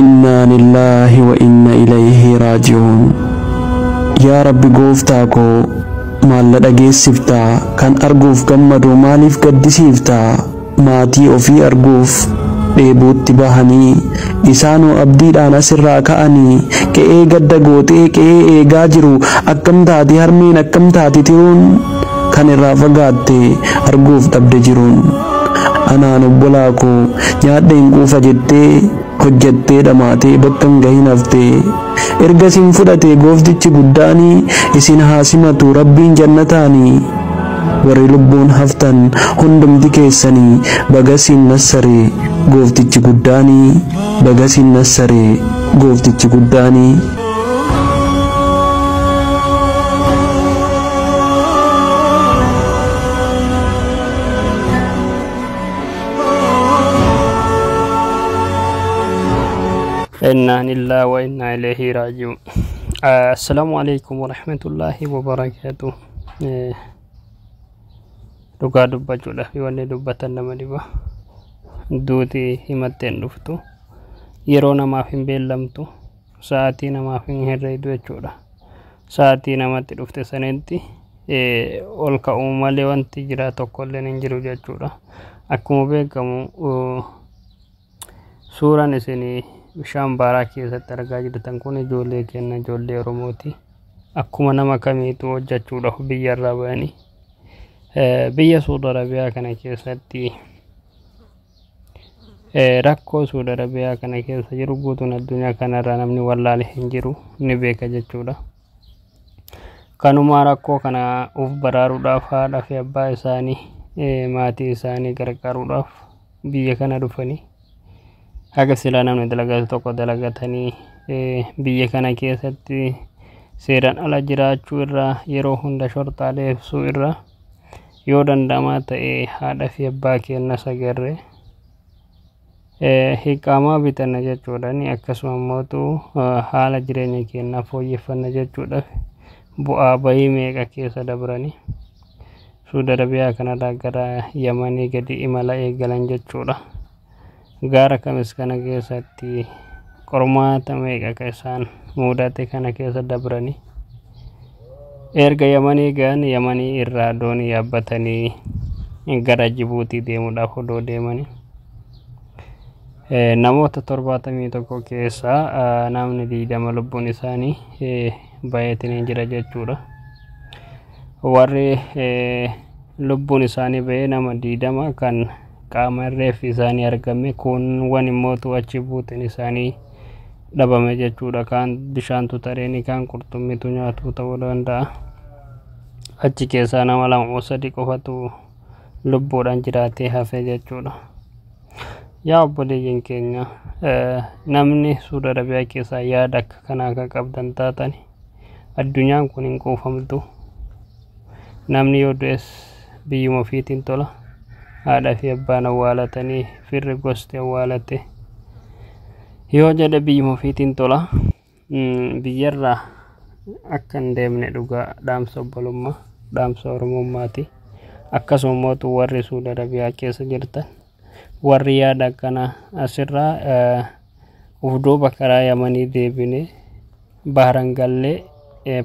إنا لله وإنا إليه راجعون. يا رب قوفتاكو مال لدقيسفتا كان أرقوف قمدو ماليف قدسيفتا ماتي وفي أرقوف dheebuutti bahanii isaanoo abdiidhaan asirraa ka'anii qe'ee gadda gootee qe'ee eegaa jiru akkam taati harmeen akkam taati tiruun kan irraa fagaatte arguuf dhabde jiruun anaan obbolaa koo nyaadha hin quufa jettee hojjettee dhamaatee bakka hin gahin haftee erga isin fudhatee gooftichi guddaanii isin haasimatu rabbiin jannataanii warri lubbuun haftan hundumti keessanii bagasin nassaree gooftichi guddaanii bagasin nassaree gooftichi guddaanii. إنا لله وإنا إليه راجعون. السلام عليكم ورحمة الله وبركاته. dhugaa dubbachuudhaaf wanni dubbatan nama dhiba duuti himatteen dhuftu yeroo namaaf hin beellamtu sa'aatii namaaf hin herreedu jechuudha. Sa'aatii namatti dhufte sanitti ol ka'uu malee wanti jira tokkollee hin jiru jechuudha. Akkuma beekamu suuraan isin bishaan baaraa keessatti argaa jirtan kun ijoollee keenya ijoollee Oromooti. Akkuma nama kamiitu hojjechuudhaaf biyyarraa ba'anii biyya Saudi Arabiyaa kana keessatti rakkoo Saudi Arabiyaa kana keessa jiru guutuun addunyaa kanarraa namni wallaalee hin jiru ni beeka jechuudha. Kanuma rakkoo kana uf baraaruudhaaf haadha fi abbaa isaanii maatii isaanii gargaaruudhaaf biyya kana dhufanii haga silaa namni dalagatu tokko dalagatanii biyya kana keessatti seeraan ala jiraachuu irraa yeroo hunda shortaalee ibsuu irraa yoo danda'amaa ta'e haadha fi abbaa keenya sagarree hiqaamaa bitanna jechuudhaan akkasuma immoo haala jireenya keenyaa fooyyeffanna jechuudhaaf bu'aa bahii meeqa keessa dabranii Saudi Arabiyaa kanarraa gara Yamanii gadi imala eegalan jechuudha. Gaara kamis kana keessatti qormaata meeqa isaan mudate kana keessa dabranii erga Yamanii gaan Yamanii irraa doonii yaabbatanii gara Jibuutii deemuudhaaf odoo deemanii namoota 71 keessaa namni 20 lubbuun isaanii baay'atanii jira jechuudha. Warri lubbuun isaanii ba'ee nama 20 kan qaama reeffi isaanii argame kuuwwan immoo achi buuteen isaanii dhabame jechuudha. Kaan bishaantu tareenii kaan qurxummiitu nyaatu ta'uu danda'a. Achi keessaa nama 2-3 qofatu lubbuudhaan jiraatee hafe jechuudha. Yaa obboleeyyiin keenya namni Saudi Arabiyaa keessaa yaada akka kanaa akka qabdan taatani addunyaan kun hin quufamtu. Namni yoo du'es biyyuma ofiitiin tola. Haadha fi abbaan awwaalatanii firri gosti awwaalate yoo jedhe biyyuma ofiitiin tola. Biyyarraa akka hin deemne dhugaa dhaamsa obbolummaa dhaamsa oromummaati. Akkasuma mootu warri Saudi Arabiyaa keessa jirtan warri yaada kana asirraa ufduuba karaa Yamanii deebine Bahran gallee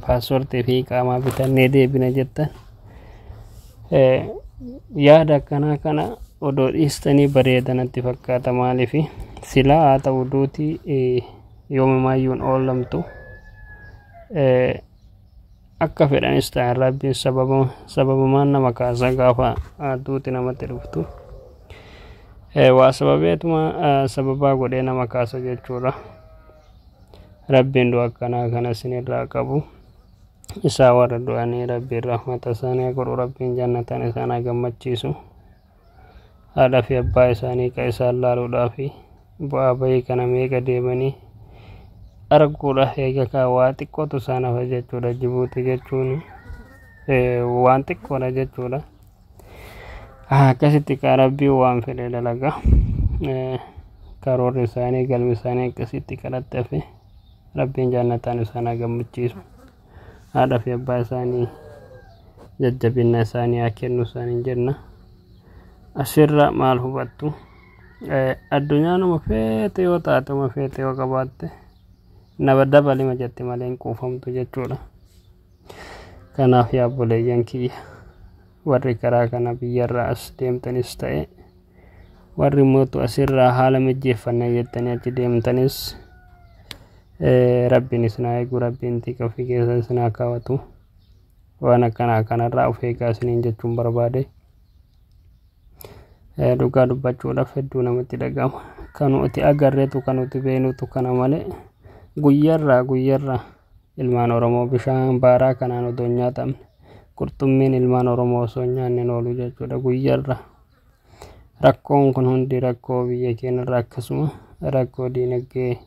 paaspoortii fi iqaamaa bitannee deebine jettan yaada kana odoo dhiistanii bareedanatti fakkaata. Maaliif silaa haa ta'u duuti yoomimaayyuun oolamtu akka fedhanis ta'an rabbiin sababumaan nama kaasa gaafa duuti namatti dhuftu waa sababeetuma sababaa godhee nama kaasa jechuudha. Rabbiin du'a akkanaa kana isinirraa qabu isaa warra du'anii rabbiin rahmata isaanii godhu rabbiin jannataan isaan gammachiisu. Haadha fi abbaa isaanii ka isaan laaluudhaaf bu'aa bahii kana meeqa deemanii arguudhaaf eega waa xiqqootu isaan hafa jechuudha. Jibuutii jechuun waan xiqqoodha jechuudha. Akkasitti ka rabbii waan fedhe dalaga karoorri isaanii galmi isaanii akkasitti kadhatte hafe rabbiin jannataan isaan gammachiisu. Haadha fi abbaa isaanii jajjabina isaanii haa kennu isaanii jenna. Asirra maal hubattu addunyaan uma feete yoo taate uma feete yoo qabaatte nama dabali majatti malee hin quufamtu jechuudha. Kanaaf yaa obboleeyyan kiyya warri karaa kana biyyarraa as deemtanis ta'e warri mootu asirraa haala mijeeffannee jettanii achi deemtanis rabbiin isin haa eegu, rabbiin xiqqaa ofii keessa isin haa kaawwatu. Waan akkanaa kanarraa of eegaa isiniin jechuun barbaade. Dhugaa dubbachuudhaaf hedduu namatti dhagahama. Kan nuti agarreetu kan nuti beenutu kana malee guyyarraa ilmaan Oromoo bishaan baaraa kanaan odoo hin nyaatamne qurxummiin ilmaan Oromoo osoo hin nyaanne oolu jechuudha. Guyyarra rakkoon kun hundi rakkoo biyya keenyarraa akkasuma rakkoo diinagdee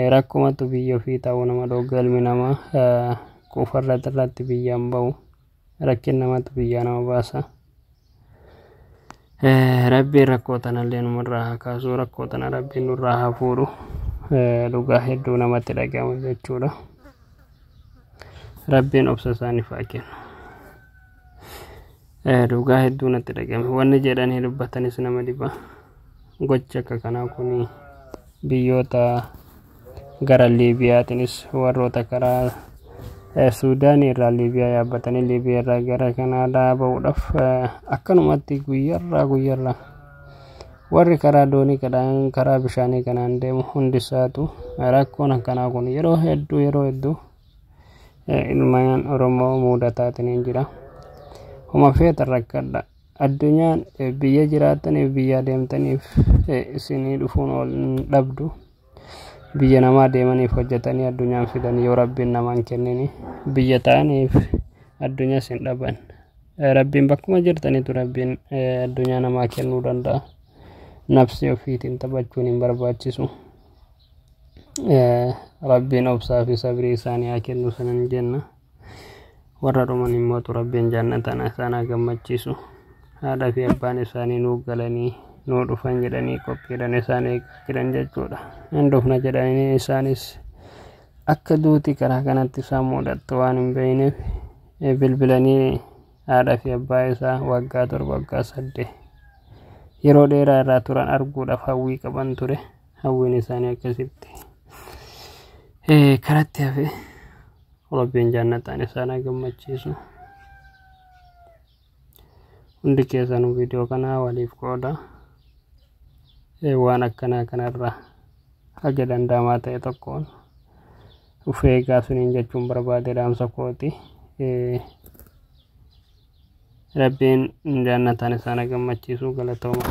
rakkoomatu biyya ofii ta'uu nama dhooga ilmi namaa quufarra irratti biyyaan bahu rakkin namatu biyyaa nama baasa. Rabbiin rakkoo tanallee numarraa haa kaasu, rakkoo tana rabbiin nurraa haa fuudhu. Dhugaa hedduu namatti dhagahama jechuudha. Rabbiin obsa isaaniif haa kennu. Dhugaa hedduu natti dhagahame. Wanni jedhanii dubbatanis nama dhiba. Gochi akka kanaa kun biyyoota gara Liibiyaatiinis warroota karaa Suudaan irraa Liibiyaa yaabbatanii Liibiyaa irraa gara Kanaadaa bahuudhaaf akkanumatti guyyarraa warri karaa doonii karaa bishaanii kanaan deemu hundisaatu rakkoon akkanaa kun yeroo hedduu ilmaan Oromoo mudataatiin jira. Homa feetan rakkadha. Addunyaan biyya jiraataniif biyya deemtaniif isinii dhufuun ol dhabdu. Biyya namaa deemaniif hojjetanii addunyaan fidan yoo rabbiin namaan kennini biyya ta'aniif addunyaa sin dhaban. Rabbiin bakkuma jirtanitu rabbiin addunyaa namaa kennuu danda'a. Nafsi ofiitiin taphachuun hin barbaachisu. Rabbiin obsaa fi sabrii isaanii haa kennu sanan jenna. Warra dhuman immoo rabbiin jannatan isaan haa gammachiisu. Haadha fi abbaan isaanii nuu galanii nuu dhufan jedhanii qophiidhaan isaan eegaa jiran jechuudha. Hin dhufna jedhanii isaanis akka duuti karaa kanatti isaan mudattu waan hin beekneef bilbilanii haadha fi abbaa isaa waggaa 7 waggaa 8 yeroo dheeraa irraa turan arguudhaaf hawwii qaban ture. Hawwiin isaanii akkasitti karatti hafe. Rabbiin jannataan isaan haa gammachiisu. Hundi keessanuu viidiyoo kana waliif qooda. Waan akkanaa kanarraa haga danda'amaa ta'e tokkoon of eegaa isiniin jechuun barbaade dhaamsa kooti. Rabbiin jannataan isaan haa gammachiisu. Galatooma.